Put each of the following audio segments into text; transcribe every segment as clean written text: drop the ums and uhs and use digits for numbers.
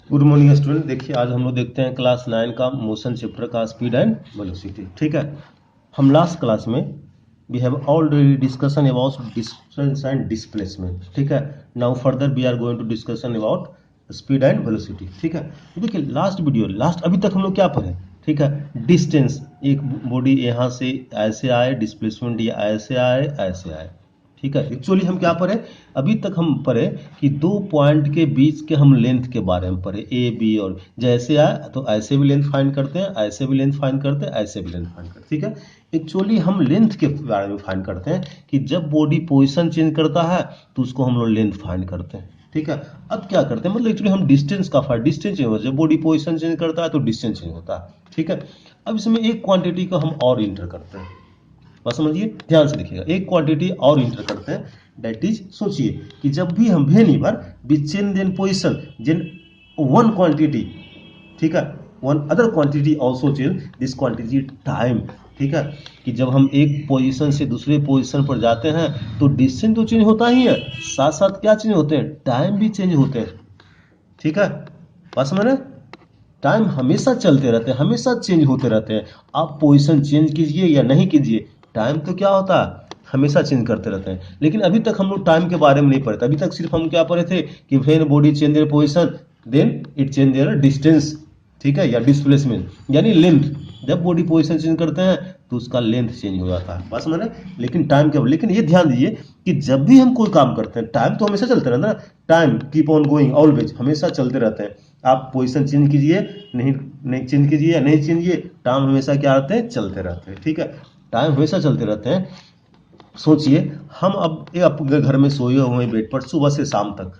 Good morning student. देखिए आज हम लोग देखते हैं क्लास 9 का मोशन चैप्टर का स्पीड एंड वेलोसिटी। ठीक है, हम लास्ट क्लास में we have already discussion about distance and displacement. ठीक है, now further we are going to discussion about speed and velocity. ठीक है, तो देखिए लास्ट अभी तक हम लोग क्या पढ़े। ठीक है, डिस्टेंस, एक बॉडी यहाँ से ऐसे आए, डिस्प्लेसमेंट ये ऐसे आए ऐसे आए। ठीक है, एक्चुअली हम क्या पढ़े, अभी तक हम पढ़े कि दो पॉइंट के बीच के हम लेंथ के बारे में पढ़े, ए बी, और जैसे आए तो ऐसे भी लेंथ फाइंड करते हैं, ऐसे भी लेंथ फाइंड करते हैं, ऐसे भी लेंथ फाइंड करते हैं। ठीक है, एक्चुअली हम लेंथ के बारे में फाइंड करते हैं कि जब बॉडी पोजिशन चेंज करता है तो उसको हम लोग लेंथ फाइंड करते हैं। ठीक है, अब क्या करते हैं, मतलब एक्चुअली हम डिस्टेंस का डिस्टेंस चेंज होता है, जब बॉडी पोजिशन चेंज करता है तो डिस्टेंस चेंज होता है। ठीक है, अब इसमें एक क्वांटिटी को हम और इंटर करते हैं, बस समझिए, ध्यान से देखिएगा, एक क्वांटिटी और इंटर करते हैं, दैट इज, सोचिए कि जब भी हम whenever we change in position then one quantity, ठीक है, one other quantity also change this quantity time. ठीक है, कि जब हम एक पोजीशन से दूसरे पोजीशन पर जाते हैं तो डिस्टेंस तो चेंज होता ही है, साथ साथ क्या चेंज होते हैं, टाइम भी चेंज होते हैं। ठीक है, बस मैंने, टाइम हमेशा चलते रहते हैं, हमेशा चेंज होते रहते हैं। आप पोजीशन चेंज कीजिए या नहीं कीजिए, टाइम तो क्या होता है, हमेशा चेंज करते रहते हैं। लेकिन अभी तक हम लोग टाइम के बारे में नहीं पढ़े थे, अभी तक सिर्फ हम क्या पढ़े थे कि when body change their position then it change their distance. ठीक है, या डिस्प्लेसमेंट यानी लेंथ, जब बॉडी पोजीशन चेंज करते हैं तो उसका लेंथ चेंज हो जाता है, बस मैंने। लेकिन टाइम क्या, लेकिन ये ध्यान दीजिए कि जब भी हम कोई काम करते हैं टाइम तो हमेशा चलते रहता है ना, time keep on going always, हमेशा चलते रहते हैं। आप पोजीशन चेंज कीजिए, नहीं चेंज कीजिए या नहीं चेंज कीजिए, टाइम हमेशा क्या रहते हैं, चलते रहते हैं। ठीक है, टाइम हमेशा चलते रहते हैं। सोचिए हम अब अपने घर में सोए हुए हैं बेड पर सुबह से शाम तक।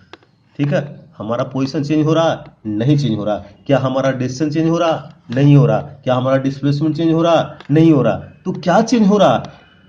ठीक है, हमारा पोजीशन चेंज हो रहा है, नहीं चेंज हो रहा, क्या हमारा डिस्टेंस चेंज हो रहा, नहीं हो रहा, क्या हमारा डिस्प्लेसमेंट चेंज हो रहा, नहीं हो रहा, तो क्या चेंज हो रहा,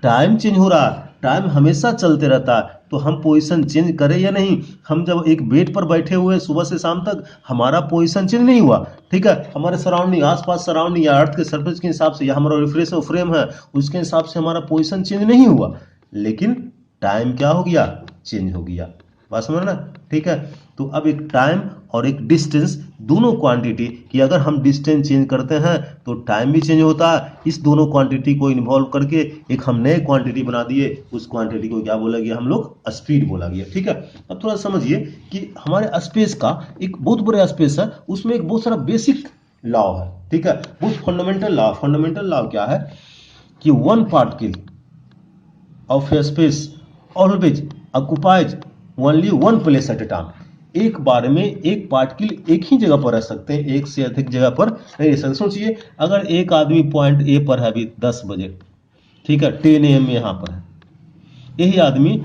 टाइम चेंज हो रहा। टाइम हमेशा चलते रहता है, तो हम पोजीशन चेंज करें या नहीं, हम जब एक बेड पर बैठे हुए सुबह से शाम तक, हमारा पोजीशन चेंज नहीं हुआ। ठीक है, हमारे सराउंडिंग, आसपास सराउंडिंग या अर्थ के सरफेस के हिसाब से, या हमारा रिफ्रेश फ्रेम है उसके हिसाब से हमारा पोजीशन चेंज नहीं हुआ, लेकिन टाइम क्या हो गया, चेंज हो गया, बात समझ ना। ठीक है, तो अब एक टाइम और एक डिस्टेंस, दोनों क्वांटिटी की अगर हम डिस्टेंस चेंज करते हैं तो टाइम भी चेंज होता है। इस दोनों क्वांटिटी को इन्वॉल्व करके एक हम नए क्वांटिटी बना दिए, उस क्वांटिटी को क्या बोला गया, हम लोग स्पीड बोला गया। ठीक है, अब थोड़ा समझिए कि हमारे स्पेस का एक बहुत बड़ा स्पेस है, उसमें एक बहुत सारा बेसिक लॉ है। ठीक है, बहुत फंडामेंटल लॉ, फंडामेंटल लॉ क्या है कि one particle of a space always occupies only one place at a time। एक बार में एक पार्टिकल एक ही जगह पर रह सकते हैं, एक से अधिक जगह पर नहीं रह सकते। सोचिए अगर एक आदमी पॉइंट ए पर है अभी 10 बजे, ठीक है, 10 AM में यहाँ पर है, यही आदमी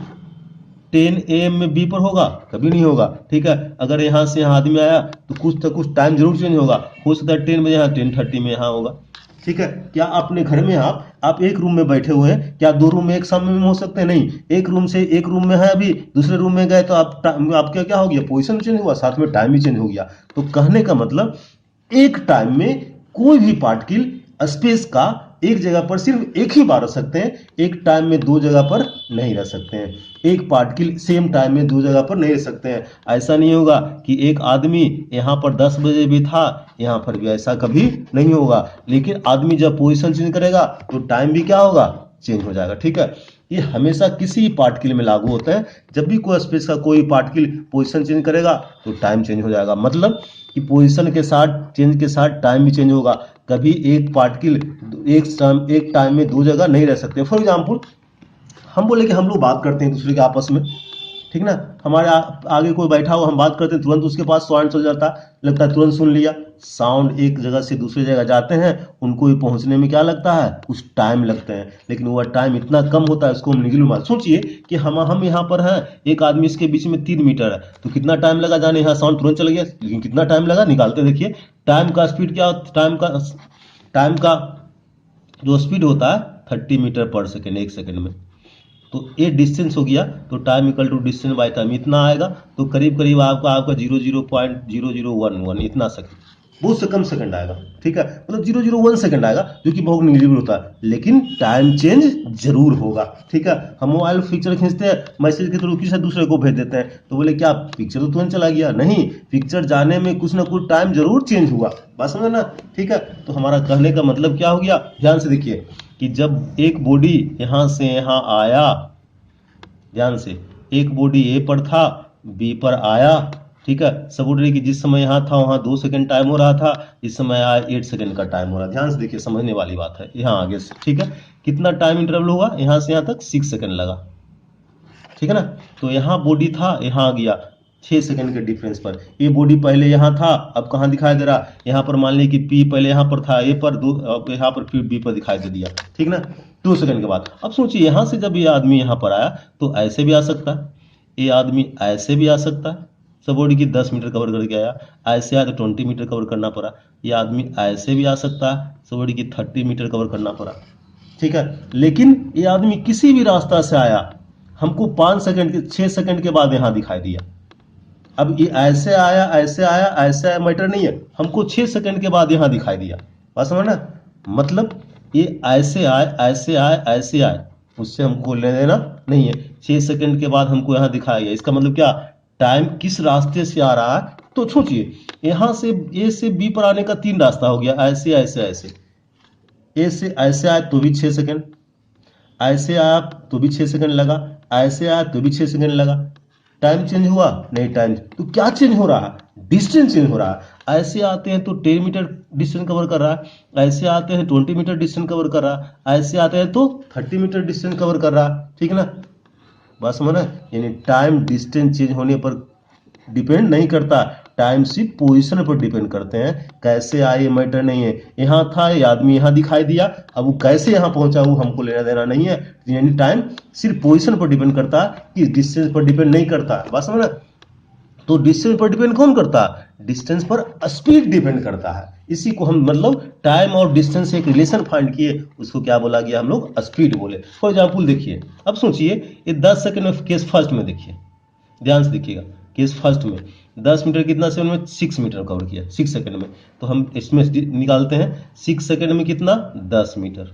10 AM में बी पर होगा, कभी नहीं होगा। ठीक है, अगर यहाँ से यहाँ आदमी आया तो कुछ ना कुछ टाइम जरूर चेंज होगा, हो सकता है 10 बजे यहाँ 10:30 में यहाँ होगा। ठीक है, क्या अपने घर में आप एक रूम में बैठे हुए हैं, क्या दो रूम में एक समय में हो सकते हैं, नहीं, एक रूम से एक रूम में है, अभी दूसरे रूम में गए तो आपका क्या हो गया, पोजीशन चेंज हुआ, साथ में टाइम भी चेंज हो गया। तो कहने का मतलब एक टाइम में कोई भी पार्टिकल स्पेस का एक जगह पर सिर्फ एक ही बार रह सकते हैं, एक टाइम में दो जगह पर नहीं रह सकते हैं, एक पार्टिकल सेम टाइम में दो जगह पर नहीं रह सकते हैं। ऐसा नहीं होगा कि एक आदमी यहाँ पर 10 बजे भी था, यहाँ पर भी, ऐसा कभी नहीं होगा। लेकिन आदमी जब पोजीशन चेंज करेगा तो टाइम भी क्या होगा, चेंज हो जाएगा। ठीक है, ये हमेशा किसी पार्टिकल में लागू होता है, जब भी कोई स्पेस का कोई पार्टिकल पोजीशन चेंज करेगा तो टाइम चेंज हो जाएगा, मतलब कि पोजीशन के साथ चेंज के साथ टाइम भी चेंज होगा। कभी एक पार्टिकल एक टाइम में दो जगह नहीं रह सकते। फॉर एग्जांपल हम बोले कि हम लोग बात करते हैं दूसरे के आपस में, ठीक ना, हमारे आगे कोई बैठा हो, हम बात करते हैं, तुरंत उसके पास साउंड चल जाता है, लगता है तुरंत सुन लिया। साउंड एक जगह से दूसरी जगह जाते हैं, उनको ही पहुंचने में क्या लगता है, कुछ टाइम लगते हैं, लेकिन वह टाइम इतना कम होता है, उसको हम निगल मार। सोचिए कि हम यहाँ पर हैं, एक आदमी इसके बीच में 3 मीटर है, तो कितना टाइम लगा जाने, यहाँ साउंड तुरंत चल गया, लेकिन कितना टाइम लगा, निकालते देखिए। टाइम का स्पीड क्या, टाइम का जो स्पीड होता है 30 मीटर पर सेकेंड, एक सेकेंड में। तो ये डिस्टेंस हो गया, तो time equal to distance by time इतना आएगा, तो करीब करीब आपका 00.0011 इतना सेकेंड, बहुत से कम सेकंड आएगा, ठीक है, मतलब 001 सेकंड आएगा, जो कि बहुत निगेटिव होता है, लेकिन टाइम चेंज जरूर होगा, ठीक है। हम मोबाइल पिक्चर खींचते हैं, मैसेज के थ्रू किसी दूसरे को भेज देते हैं, तो बोले क्या पिक्चर तो तुरंत चला गया? नहीं, पिक्चर जाने में कुछ ना कुछ टाइम जरूर चेंज हुआ, बात समझ ना, ठीक है। तो हमारा कहने का मतलब क्या हो गया, ध्यान से देखिए कि जब एक बॉडी यहां से यहां आया, ध्यान से, एक बॉडी ए पर था, बी पर आया, ठीक है, सपोर्ट कि जिस समय यहाँ था वहां 2 सेकंड टाइम हो रहा था, इस समय आया 8 सेकंड का टाइम हो रहा है। ध्यान से देखिए, समझने वाली बात है। यहाँ आगे से, ठीक है, कितना टाइम इंटरवल हुआ, यहाँ से यहाँ तक 6 सेकंड लगा, ठीक है ना। तो यहाँ बॉडी था, यहाँ आ गया 6 सेकंड के डिफरेंस पर। ये बॉडी पहले यहाँ था, अब कहाँ दिखाई दे रहा, यहाँ पर मान लीजिए कि पी पहले यहाँ पर था, ए पर, अब यहाँ पर फिर बी पर दिखाई दे दिया, ठीक ना, 2 सेकंड के बाद। अब सोचिए यहाँ से जब ये आदमी यहाँ पर आया तो ऐसे भी आ सकता है, ये आदमी ऐसे भी आ सकता है, सब बॉडी की 10 मीटर कवर करके आया, ऐसे आया तो 20 मीटर कवर करना पड़ा। ये आदमी ऐसे भी आ सकता है, सब बॉडी की 30 मीटर कवर करना पड़ा, ठीक है। लेकिन ये आदमी किसी भी रास्ता से आया, हमको 5 सेकंड के 6 सेकंड के बाद यहाँ दिखाई दिया। अब ये ऐसे आया, ऐसे आया, ऐसे आया, मैटर नहीं है, हमको 6 सेकंड के बाद यहाँ दिखाई दिया, बात समझना। मतलब ये ऐसे आए, ऐसे आए, ऐसे आए, उससे हमको लेना देना नहीं है, 6 सेकंड के बाद हमको यहाँ दिखाया गया। इसका मतलब क्या, टाइम किस रास्ते से आ रहा है। तो सोचिए, यहाँ से ए से बी पर आने का 3 रास्ता हो गया, ऐसे ऐसे ऐसे, ए से ऐसे आए तो भी 6 सेकंड, ऐसे आया तो भी 6 सेकंड लगा, ऐसे आया तो भी 6 सेकंड लगा। टाइम चेंज हुआ नहीं, टाइम तो क्या चेंज हो रहा है, डिस्टेंस चेंज हो रहा है। ऐसे आते हैं तो 10 मीटर डिस्टेंस कवर कर रहा है, ऐसे आते हैं 20 मीटर डिस्टेंस कवर कर रहा है, ऐसे आते हैं तो 30 मीटर डिस्टेंस कवर कर रहा है, ठीक है ना, बात समझ ना। यानी टाइम डिस्टेंस चेंज होने पर डिपेंड नहीं करता, टाइम सिर्फ पोजीशन पर डिपेंड करते हैं। कैसे आए मैटर नहीं है, यहाँ था, ये आदमी यहाँ दिखाई दिया, अब वो कैसे यहाँ पहुंचा वो हमको लेना देना नहीं है। यानी टाइम सिर्फ पोजीशन पर डिपेंड करता है, कि डिस्टेंस पर डिपेंड नहीं करता, बात समझ ना। तो डिस्टेंस पर डिपेंड कौन करता है, डिस्टेंस पर स्पीड डिपेंड करता है। इसी को हम मतलब टाइम और डिस्टेंस से एक रिलेशन फाइंड किए, उसको क्या बोला गया, हम लोग स्पीड बोले। फॉर एग्जाम्पल देखिए, अब सोचिए ये 10 सेकंड में केस फर्स्ट में देखिए, ध्यान से देखिएगा, केस फर्स्ट में 10 मीटर कितना सेकंड में, 6 मीटर कवर किया 6 सेकंड में। तो हम इसमें निकालते हैं 6 सेकंड में कितना, 10 मीटर,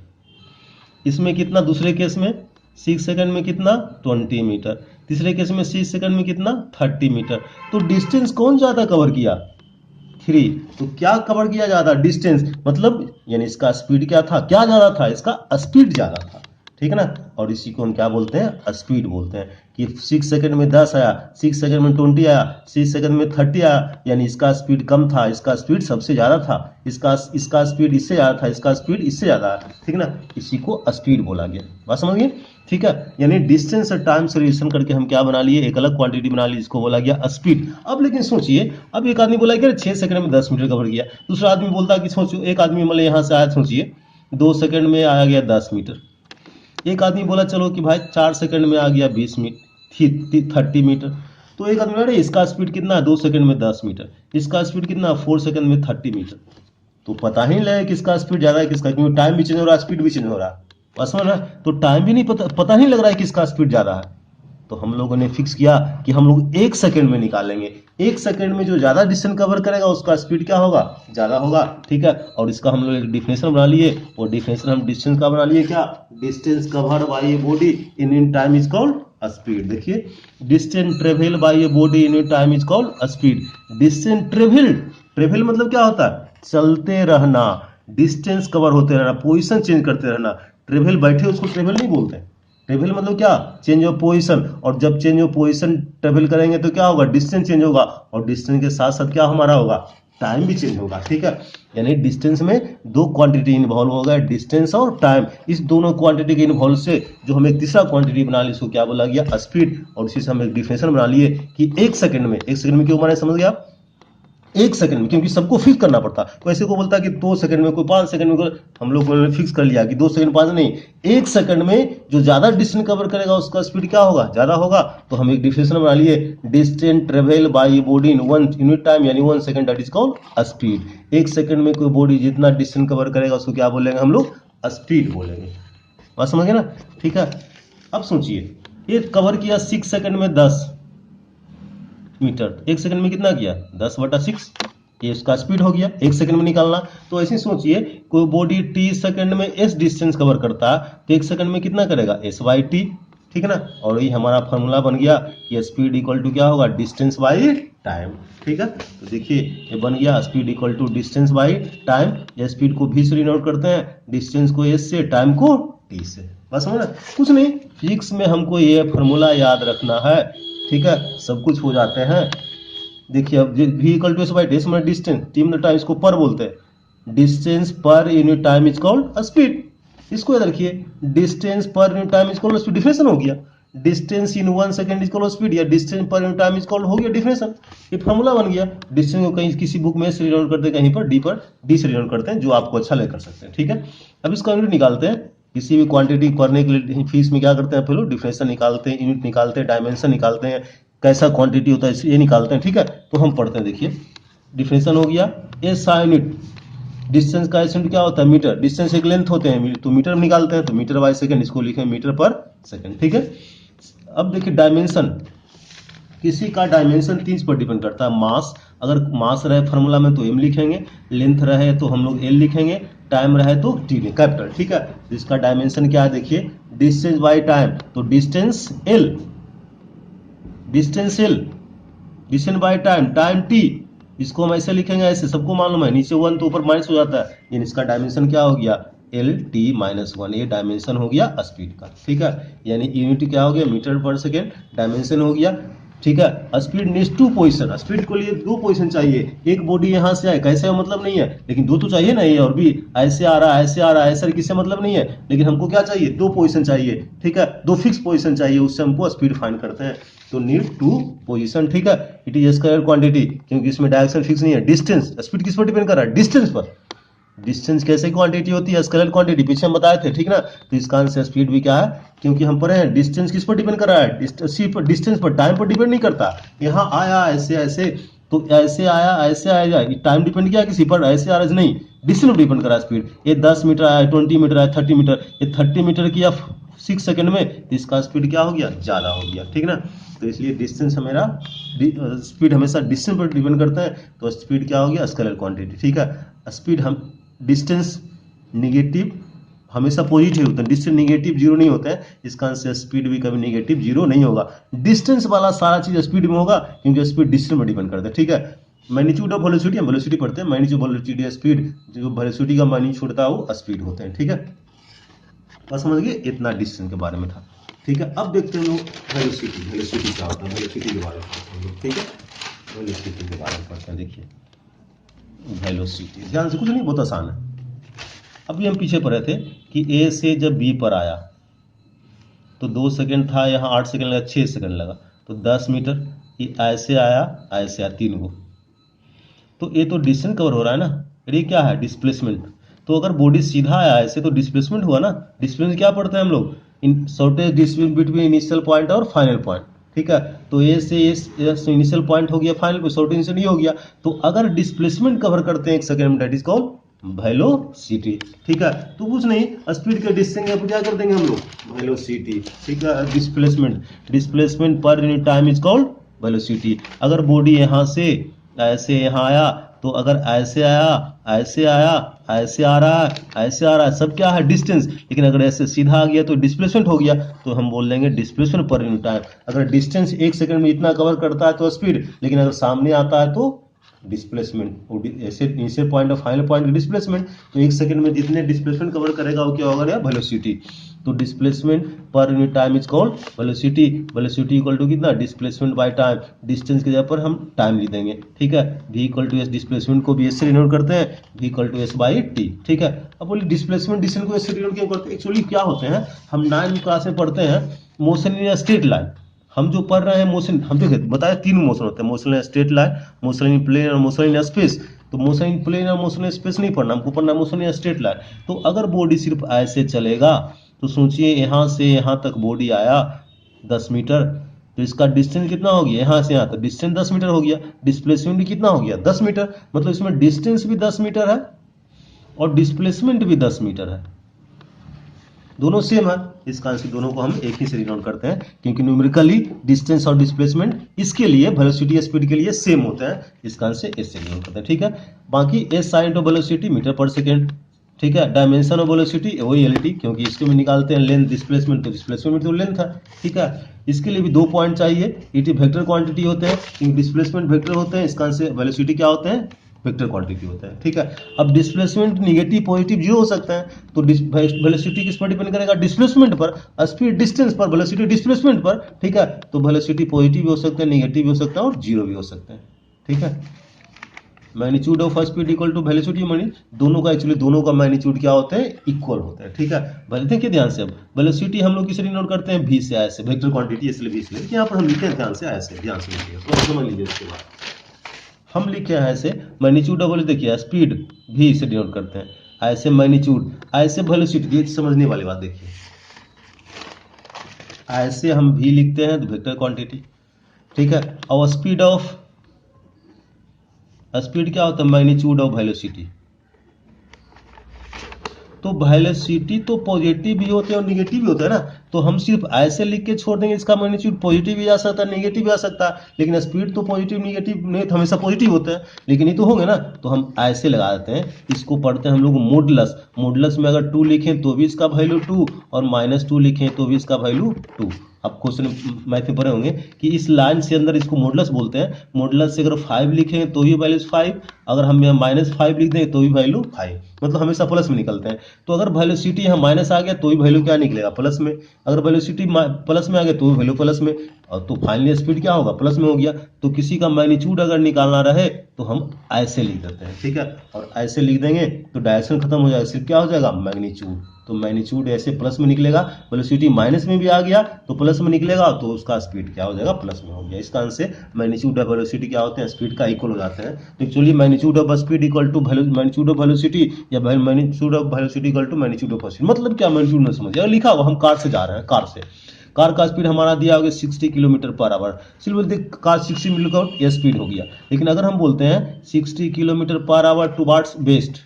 इसमें कितना, दूसरे केस में 6 सेकंड में कितना, 20 मीटर, तीसरे केस में 6 सेकंड में कितना, 30 मीटर। तो डिस्टेंस कौन ज्यादा कवर किया, 3। तो क्या कवर किया ज्यादा, डिस्टेंस, मतलब यानी इसका स्पीड क्या था, क्या ज्यादा था, इसका स्पीड ज्यादा था, ठीक है ना। और इसी को हम क्या बोलते हैं, स्पीड बोलते हैं। कि 6 सेकंड में 10 आया, 6 सेकंड में 20 आया, 6 सेकंड में 30 आया, यानी इसका स्पीड कम था, इसका स्पीड सबसे ज्यादा था, इसका स्पीड इससे ज्यादा था, इसका स्पीड इससे ज्यादा है, ठीक है ना। इसी को स्पीड बोला गया, बात समझ गए, ठीक है। यानी डिस्टेंस और टाइम से रिलेशन करके हम क्या बना लिए, एक अलग क्वांटिटी बना ली, जिसको बोला गया स्पीड। अब लेकिन सोचिए, अब एक आदमी बोला कि 6 सेकंड में 10 मीटर कवर किया, दूसरा आदमी बोलता कि सोचिए, एक आदमी मतलब यहाँ से आया, सोचिए 2 सेकंड में आया गया 10 मीटर, एक आदमी बोला चलो कि भाई 4 सेकंड में आ गया 20 मीटर, 30 मीटर। तो एक आदमी बोला इसका स्पीड कितना है, 2 सेकंड में 10 मीटर, इसका स्पीड कितना, 4 सेकंड में 30 मीटर। तो पता ही नहीं लगे किसका स्पीड ज्यादा है, किसका, क्योंकि टाइम भी चेंज हो रहा है, स्पीड भी चेंज हो रहा है, बस समझ रहा है। तो टाइम भी नहीं पता नहीं लग रहा है किसका स्पीड ज्यादा है। तो हम लोगों ने फिक्स किया कि हम लोग 1 सेकंड में निकालेंगे, 1 सेकंड में जो ज्यादा डिस्टेंस कवर करेगा उसका स्पीड क्या होगा, ज्यादा होगा, ठीक है। और इसका हम लोग एक डिफिनेशन बना लिए, वो डिफिनेशन हम डिस्टेंस का बना लिए, क्या, distance covered by a body in time is called speed. देखिए, distance travel by a body in time is called speed. Distance travel मतलब क्या होता है, चलते रहना, डिस्टेंस कवर होते रहना, पोजीशन चेंज करते रहना। ट्रेवल बैठे उसको ट्रेवल नहीं बोलते, ट्रेवल मतलब क्या, चेंज ऑफ पोजीशन। और जब चेंज ऑफ पोजीशन ट्रेवल करेंगे तो क्या होगा, डिस्टेंस चेंज होगा, और डिस्टेंस के साथ साथ क्या हमारा होगा, टाइम भी चेंज होगा, ठीक है। यानी डिस्टेंस में 2 क्वांटिटी इन्वॉल्व हो गए, डिस्टेंस और टाइम। इस दोनों क्वांटिटी के इन्वॉल्व से जो हम एक तीसरा क्वांटिटी बना ली, इसको क्या बोला गया, स्पीड। और इसी से हम एक डिफिनेशन बना लिए कि 1 सेकंड में, 1 सेकंड में क्यों बना, समझ गया, 1 सेकंड में, क्योंकि सबको फिक्स करना पड़ता, कोई ऐसे को बोलता कि 2 सेकंड में, कोई 5 सेकंड में, हम लोग ने फिक्स कर लिया कि 2 सेकंड 5 नहीं, 1 सेकंड में जो ज्यादा डिस्टेंस कवर करेगा उसका स्पीड क्या होगा, ज्यादा होगा। तो हम एक डिफिनेशन बना लिए, distance travel by a body in 1 unit time, यानी 1 second, that is called speed. 1 second में कोई बॉडी जितना डिस्टेंस कवर करेगा उसको क्या बोलेंगे, हम लोग स्पीड बोलेंगे, बात समझ गए ना, ठीक है। अब सोचिए, ये कवर किया 6 सेकंड में 10 मीटर, 1 सेकंड में कितना किया, 10/6, ये उसका स्पीड हो गया, 1 सेकंड में निकालना। तो ऐसे सोचिए कोई बॉडी t सेकंड में s डिस्टेंस कवर करता है तो 1 सेकंड में कितना करेगा, s बाई टी, ठीक है ना। और ये हमारा फॉर्मूला बन गया कि स्पीड इक्वल टू क्या होगा, डिस्टेंस बाई टाइम, ठीक है। तो देखिए ये बन गया speed equal to distance by time. ये स्पीड को v से डिनोट करते हैं, डिस्टेंस को s से, टाइम को t से। बस समझ ना, कुछ नहीं, फिजिक्स में हमको ये फॉर्मूला याद रखना है, ठीक है, सब कुछ हो जाते हैं। देखिए अब v equal to s by t मतलब डिस्टेंस, टी मतलब टाइम, इसको पर बोलते हैं। Distance per unit time is called speed. इसको याद रखिए, distance per unit time is called speed, definition हो गया। Distance in 1 second is called speed, या distance per unit time is called, हो गया डिफिनेशन। ये फॉर्मूला बन गया। डिस्टेंस को कहीं किसी बुक में से डिनोट करते हैं, कहीं पर डी से डिनोट करते हैं, जो आपको अच्छा लगे कर सकते हैं, ठीक है। अब इसका यूनिट निकालते हैं। किसी भी क्वांटिटी पढ़ने के लिए फीस में क्या करते हैं, पहले डिफिनेशन निकालते हैं, यूनिट निकालते हैं, डायमेंशन निकालते हैं, कैसा क्वांटिटी होता है ये निकालते हैं, ठीक है। तो हम पढ़ते हैं, देखिए डिफिनेशन हो गया, एसआई यूनिट, डिस्टेंस का यूनिट क्या होता है, मीटर। डिस्टेंस एक लेंथ होते हैं तो मीटर में निकालते हैं, तो मीटर बाय सेकंड, इसको लिखें मीटर पर सेकंड, ठीक है। अब देखिए डायमेंशन, किसी का डायमेंशन 3 पर डिपेंड करता है। मास, अगर मास रहे फार्मूला में तो m लिखेंगे, लेंथ रहे तो हम लोग l लिखेंगे, टाइम रहे तो t कैपिटल, ठीक है। तो इसका डायमेंशन क्या है, देखिए डिस्टेंस बाय टाइम, तो distance l, distance l, distance by time, time t, इसको हम ऐसे लिखेंगे, ऐसे सबको मालूम है, नीचे 1 तो ऊपर माइनस हो जाता है, यानी इसका डायमेंशन क्या हो गया, एल टी माइनस 1, ये डायमेंशन हो गया स्पीड का, ठीक है। यानी यूनिट क्या हो गया, मीटर पर सेकेंड, डायमेंशन हो गया, ठीक है। स्पीड नीड्स 2 पोजीशन, स्पीड को लिए 2 पोजीशन चाहिए। एक बॉडी यहाँ से आए, कैसे मतलब नहीं है, लेकिन 2 तो चाहिए ना, ये और भी ऐसे आ रहा है, ऐसे आ रहा है, ऐसे किससे मतलब नहीं है, लेकिन हमको क्या चाहिए, 2 पोजीशन चाहिए, ठीक है, 2 फिक्स पोजीशन चाहिए, उससे हमको स्पीड फाइंड करते हैं। तो नीड 2 पोजीशन, ठीक है। इट इज स्क्वायर क्वांटिटी, क्योंकि इसमें डायरेक्शन फिक्स नहीं है। डिस्टेंस, स्पीड किस पर डिपेंड कर रहा है, डिस्टेंस पर। डिस्टेंस कैसे क्वांटिटी होती है, स्केलर क्वांटिटी, पीछे हम बताए थे, ठीक ना। तो इसका आंसर स्पीड भी क्या है, क्योंकि हम पढ़े हैं डिस्टेंस किस पर डिपेंड कर रहा है, डिस्टेंस पर, टाइम पर डिपेंड नहीं करता। यहाँ आया ऐसे ऐसे, तो ऐसे आया ऐसे आएगा, टाइम डिपेंड किया किसी पर, ऐसे आ रहा नहीं, डिस्टेंस पर डिपेंड कर रहा है स्पीड। ये 10 मीटर आया, 20 मीटर आया, 30 मीटर, ये 30 मीटर किया 6 सेकंड में, तो इसका स्पीड क्या हो गया, ज्यादा हो गया, ठीक ना। तो इसलिए डिस्टेंस हमारा, स्पीड हमेशा डिस्टेंस पर डिपेंड करता है, तो स्पीड क्या हो गया, स्केलर क्वांटिटी, ठीक है। स्पीड हम, डिस्टेंस निगेटिव हमेशा पॉजिटिव होता है, डिस्टेंस निगेटिव 0 नहीं होता है, इसका आंसर स्पीड भी कभी निगेटिव 0 नहीं होगा। डिस्टेंस वाला सारा चीज स्पीड में होगा, क्योंकि स्पीड डिस्टेंस पर डिपेंड करता है, ठीक है। मैग्नीट्यूड ऑफ वेलोसिटी, हम वेलोसिटी पढ़ते हैं, मैग्नीट्यूड वेलोसिटी स्पीड, जो वेलोसिटी का मैग्नीट्यूड होता है वो स्पीड होते हैं, ठीक है। बस समझ गए, इतना डिस्टेंस के बारे में था, ठीक है। अब देखते हैं लोग वेलोसिटी, वेलोसिटी क्या होता है, वेलोसिटी के बारे में पढ़ते हैं, ठीक है। वेलोसिटी के बारे में पढ़ते हैं, देखिए वेलोसिटी, ध्यान से, कुछ नहीं, बहुत आसान है। अभी हम पीछे पढ़े थे कि ए से जब बी पर आया तो 2 सेकंड था, यहाँ 8 सेकंड लगा, 6 सेकंड लगा, तो 10 मीटर, ये ऐसे आया ऐसे आया, 3 गो, तो ये तो डिस्टेंस कवर हो रहा है ना। ये क्या है, डिस्प्लेसमेंट। तो अगर बॉडी सीधा आया ऐसे तो डिस्प्लेसमेंट हुआ ना। डिस्प्लेसमेंट क्या पढ़ते हैं हम लोग, in shortest distance between initial point और फाइनल पॉइंट, ठीक है। तो ए से इनिशियल पॉइंट हो गया, फाइनल पे शॉर्टेज से नहीं हो गया। तो अगर डिस्प्लेसमेंट कवर करते हैं 1 सेकंड में, दैट इज कॉल्ड वेलोसिटी, ठीक है। तो कुछ नहीं, स्पीड के डिस्टेंस पर क्या कर देंगे हम लोग, वेलोसिटी, ठीक है। डिस्प्लेसमेंट, डिस्प्लेसमेंट पर unit time is called velocity. अगर बॉडी यहाँ से ऐसे यहाँ आया, तो अगर ऐसे आया ऐसे आया, ऐसे आ रहा है ऐसे आ रहा है, सब क्या है, डिस्टेंस। लेकिन अगर ऐसे सीधा आ गया तो डिस्प्लेसमेंट हो गया, तो हम बोल देंगे डिस्प्लेसमेंट पर यूनिट टाइम। अगर डिस्टेंस 1 सेकंड में इतना कवर करता है तो स्पीड, लेकिन अगर सामने आता है तो डिस्प्लेसमेंट, ऐसे इनिशियल पॉइंट और फाइनल पॉइंट डिस्प्लेसमेंट। तो 1 सेकंड में जितने डिस्प्लेसमेंट कवर करेगा वो क्या होगा, वेलोसिटी। तो डिस्प्लेसमेंट पर unit time is called velocity. Velocity equal to कितना, डिस्प्लेसमेंट बाय टाइम, डिस्टेंस की जगह पर हम टाइम लिख देंगे, ठीक है। v equal to S, displacement को भी एस से डिनोट करते हैं, v equal to S by T, ठीक है। अब बोलिए डिस्प्लेसमेंट डिस्टेंस को एस से डिनोट क्यों करते हैं, एक्चुअली क्या होते हैं, हम 9th क्लास में पढ़ते हैं मोशन इन स्ट्रेट लाइन। हम जो पढ़ रहे हैं मोशन, हम देखिए बताया 3 मोशन होते हैं, motion in straight line, motion in plane और मोशन इन स्पेस। तो मोशन इन प्लेन और मोशन इन स्पेस नहीं पढ़ना, हमको पढ़ना मोशन इन स्ट्रेट लाइन। तो अगर बॉडी सिर्फ ऐसे चलेगा, तो सोचिए यहाँ से यहाँ तक बॉडी आया 10 मीटर, तो इसका डिस्टेंस कितना हो गया, यहाँ से यहाँ तक डिस्टेंस 10 मीटर हो गया, डिस्प्लेसमेंट भी कितना हो गया, 10 मीटर। मतलब इसमें डिस्टेंस भी 10 मीटर है और डिस्प्लेसमेंट भी 10 मीटर है। दोनों सेम है, इस कारण से दोनों को हम एक ही से डिनोट करते हैं, क्योंकि न्यूमेरिकली डिस्टेंस और डिस्प्लेसमेंट इसके लिए वेलोसिटी स्पीड के लिए सेम होते हैं, इस कारण से एस से डिनोट करते हैं। ठीक है, बाकी S sign of velocity metre per second. ठीक है, डायमेंशन ऑफ वेलोसिटी वही एल टी, क्योंकि इसके में निकालते हैं लेंथ डिस्प्लेसमेंट, तो डिस्प्लेसमेंट तो लेंथ है। ठीक है, इसके लिए भी 2 पॉइंट चाहिए, इट वेक्टर क्वांटिटी होते हैं, क्योंकि डिस्प्लेसमेंट वेक्टर होते हैं, इस कारण से वेलोसिटी क्या होते हैं, वेक्टर क्वांटिटी होता है। ठीक है, अब डिस्प्लेसमेंट निगेटिव पॉजिटिव जीरो हो सकता है, तो वेलोसिटी किस पर डिपेंड करेगा, डिस्प्लेसमेंट पर, स्पीड डिस्टेंस पर, वेलोसिटी डिस्प्लेसमेंट पर। ठीक है, तो वेलोसिटी पॉजिटिव भी हो सकता है, निगेटिव भी हो सकता है और जीरो भी हो सकता है। ठीक है, magnitude of speed equal to velocity, मानी दोनों का एक्चुअली दोनों का मैग्नीट्यूड क्या होता है, इक्वल होता है। ठीक है, भले देखिए ध्यान से, अब वेलोसिटी हम लोग किसे डिनोट करते हैं, v से, ऐसे वेक्टर क्वांटिटी इसलिए v से, यहाँ पर हम लिखते हैं ध्यान से, ऐसे ध्यान से लिखिए तो समझ लीजिए। उसके बाद हम लिखे हैं ऐसे मैग्नीट्यूड ऑफ, देखिए स्पीड v से डिनोट करते हैं, ऐसे मैग्नीट्यूड, ऐसे वेलोसिटी, ये समझने वाली बात देखिए, ऐसे हम v लिखते हैं तो वेक्टर क्वांटिटी। ठीक है, और स्पीड क्या होता है, मैग्नीट्यूड ऑफ वेलोसिटी। तो वेलोसिटी तो पॉजिटिव भी होते हैं और निगेटिव भी होता है ना, तो हम सिर्फ ऐसे लिख के छोड़ देंगे, इसका मैग्नीट्यूड पॉजिटिव भी आ सकता है, निगेटिव भी आ सकता है, लेकिन स्पीड तो पॉजिटिव निगेटिव नहीं, तो हमेशा पॉजिटिव होता है, लेकिन ये तो होंगे ना, तो हम ऐसे लगा देते हैं। इसको पढ़ते हैं हम लोग मॉडुलस, मॉडुलस में अगर 2 लिखें तो भी इसका वैल्यू 2, और -2 लिखें तो भी इसका वैल्यू 2। आप क्वेश्चन मैथ में पढ़े होंगे कि इस लाइन से अंदर इसको मॉडुलस बोलते हैं, मॉडुलस से अगर 5 लिखेंगे तो भी वैल्यू 5, अगर हम यहाँ -5 लिख देंगे तो भी वैल्यू 5, मतलब हमेशा प्लस में निकलते हैं। तो अगर वेलोसिटी यहाँ माइनस आ गया तो भी वैल्यू क्या निकलेगा, प्लस में, अगर वेलोसिटी प्लस में आ गया तो भी वैल्यू प्लस में, और तो फाइनली स्पीड क्या होगा, प्लस में हो गया। तो किसी का मैग्नीट्यूड अगर निकालना रहे तो हम ऐसे लिख देते हैं। ठीक है, और ऐसे लिख देंगे तो डायरेक्शन खत्म हो जाएगा, सिर्फ क्या हो जाएगा, मैग्नीट्यूड। तो मैग्नीट्यूड ऐसे प्लस में निकलेगा, वेलोसिटी माइनस में भी आ गया तो प्लस में निकलेगा, तो उसका स्पीड क्या हो जाएगा, प्लस में हो गया। इस कारण से मैग्नीट्यूड ऑफ वेलोसिटी क्या होते हैं, स्पीड का इक्वल हो जाते हैं। तो actually magnitude of speed equal to magnitude of velocity, या magnitude of velocity equal to magnitude of speed, मतलब क्या, मैग्नीट्यूड में समझिए, अगर लिखा हुआ हम कार से जा रहे हैं, कार का स्पीड हमारा दिया होगा 60 किलोमीटर पर आवर, सिर्फ बोलते कार 60 किलोमीटर यह स्पीड हो गया। लेकिन अगर हम बोलते हैं 60 kilometre per hour towards west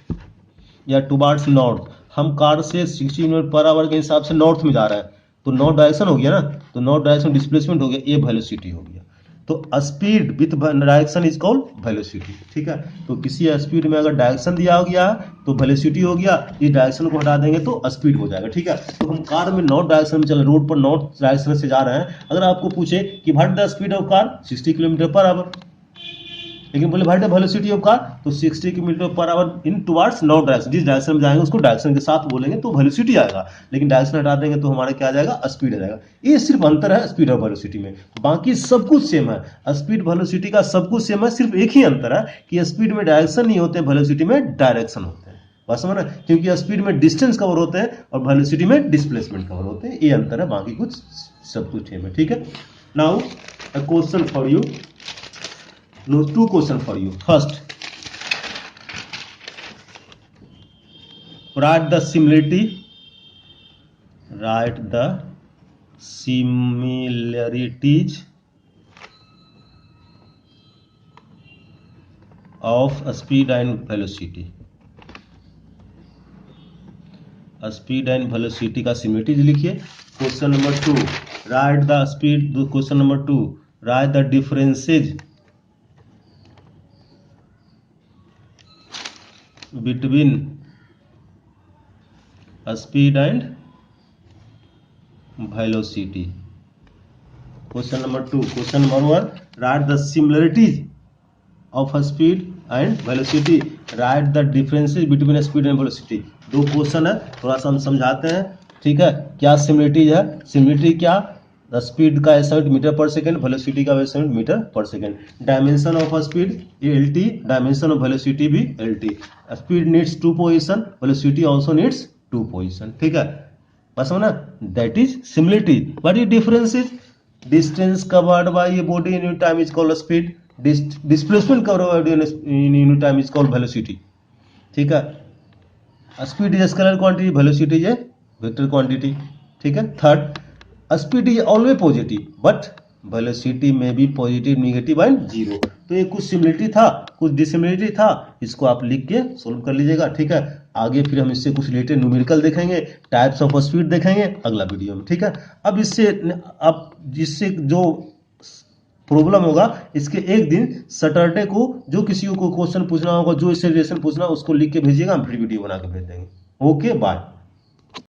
या टुवार्ड्स नॉर्थ, हम कार से 60 किलोमीटर पर आवर के हिसाब से नॉर्थ में जा रहे हैं, तो नॉर्थ डायरेक्शन हो गया ना, तो नॉर्थ डायरेक्शन डिस्प्लेसमेंट हो गया, ये वेलोसिटी हो गया। तो speed with direction is called velocity. ठीक है, तो किसी स्पीड में अगर डायरेक्शन दिया हो गया तो वेलोसिटी हो गया, इस डायरेक्शन को हटा देंगे तो स्पीड हो जाएगा। ठीक है, तो हम कार में नॉर्थ डायरेक्शन में चल रहे, रोड पर नॉर्थ डायरेक्शन से जा रहे हैं, अगर आपको पूछे कि what the speed of car, 60 kilometre per our, लेकिन बोले what the velocity of car, तो 60 kilometre per our in towards north direction, जिस डायरेक्शन में जाएंगे उसको डायरेक्शन के साथ बोलेंगे तो वेलोसिटी आएगा, लेकिन डायरेक्शन हटा देंगे तो हमारा क्या आ जाएगा, स्पीड आ जाएगा। ये सिर्फ अंतर है स्पीड और वेलोसिटी में, बाकी सब कुछ सेम है, स्पीड वेलोसिटी का सब कुछ सेम है, सिर्फ एक ही अंतर है कि स्पीड में डायरेक्शन नहीं होते, वेलोसिटी में डायरेक्शन होते हैं। बात समझ रहे हैं, क्योंकि स्पीड में डिस्टेंस कवर होते हैं और वेलोसिटी में डिस्प्लेसमेंट कवर होते हैं, ये अंतर है, बाकी कुछ सब कुछ सेम है। ठीक है, now a question for you, no, 2 questions for you. First, write the similarities of speed and velocity. Speed and velocity का सिमिलरिटीज लिखिए। Question number 2, right the speed, question number 2, right the differences between speed and velocity. Question number 2, question number 1, write the similarities of speed and velocity, write the differences between speed and velocity। 2 question है, थोड़ा सा हम समझाते हैं। ठीक है, क्या similarities है, सिमिलरिटी क्या, द स्पीड का estimate metre per second, velocity का estimate metre per second, dimension of speed LT, dimension of velocity भी LT, speed needs 2 position, velocity also needs 2 position. ठीक है, बस समझना, that is similarity. What is difference is, distance covered by a body in unit time is called speed, displacement covered by in unit time is called velocity. ठीक है, speed is scalar quantity, velocity is a vector quantity. ठीक है, third, speed is always positive but velocity में भी positive, negative and zero. तो ये कुछ similarity था, कुछ डिसिमिलरिटी था, इसको आप लिख के सोल्व कर लीजिएगा। ठीक है, आगे फिर हम इससे कुछ रिलेटेड न्यूमेरिकल देखेंगे, टाइप्स ऑफ स्पीड देखेंगे अगला वीडियो में, ठीक है। अब इससे अब जिससे जो प्रॉब्लम होगा, इसके एक दिन सैटरडे को जो किसी को क्वेश्चन पूछना होगा, जो इससे रिलेशन पूछना उसको लिख के भेजिएगा, हम फिर वीडियो बना के भेज देंगे। Okay bye.